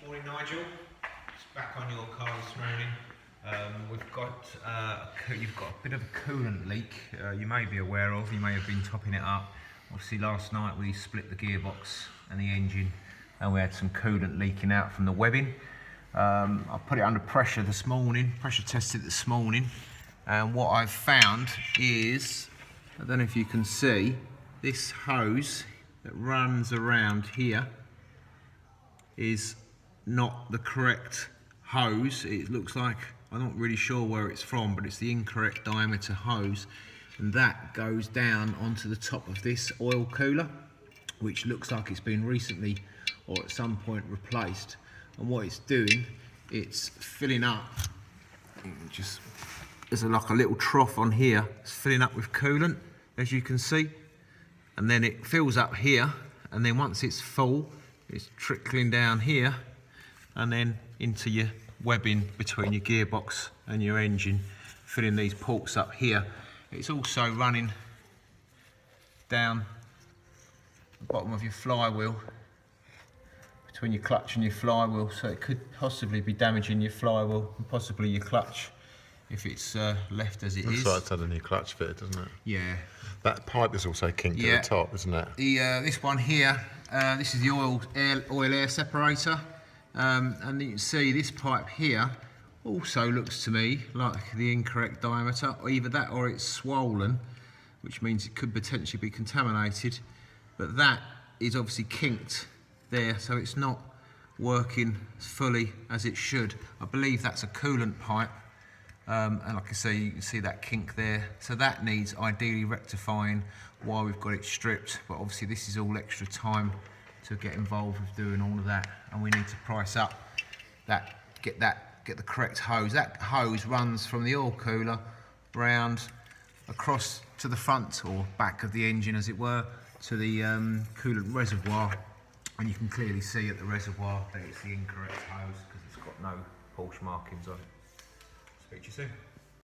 Morning Nigel, it's back on your car this morning. We've got you've got a bit of a coolant leak you may be aware of, you may have been topping it up. Obviously last night we split the gearbox and the engine and we had some coolant leaking out from the webbing. I put it under pressure this morning, pressure tested this morning, and what I've found is, I don't know if you can see, this hose that runs around here is not the correct hose. It looks like, I'm not really sure where it's from, but it's the incorrect diameter hose, and that goes down onto the top of this oil cooler, which looks like it's been recently or at some point replaced. And what it's doing, it's filling up, there's like a little trough on here, it's filling up with coolant, as you can see, and then it fills up here, and then once it's full, it's trickling down here and then into your webbing between your gearbox and your engine, filling these ports up here. It's also running down the bottom of your flywheel, between your clutch and your flywheel, so it could possibly be damaging your flywheel and possibly your clutch if it's left as it is. Looks like it's had a new clutch fitted, doesn't it? Yeah. That pipe is also kinked at the top, isn't it? This one here, this is the oil air separator, and you can see this pipe here also looks to me like the incorrect diameter, or either that or it's swollen, which means it could potentially be contaminated, but that is obviously kinked there, so it's not working fully as it should. I believe that's a coolant pipe, and like I say, you can see that kink there, so that needs ideally rectifying while we've got it stripped, but obviously this is all extra time to get involved with doing all of that, and we need to price up get the correct hose. That hose runs from the oil cooler round across to the front or back of the engine, as it were, to the coolant reservoir, and you can clearly see at the reservoir that it's the incorrect hose because it's got no Porsche markings on it. Speak to you soon.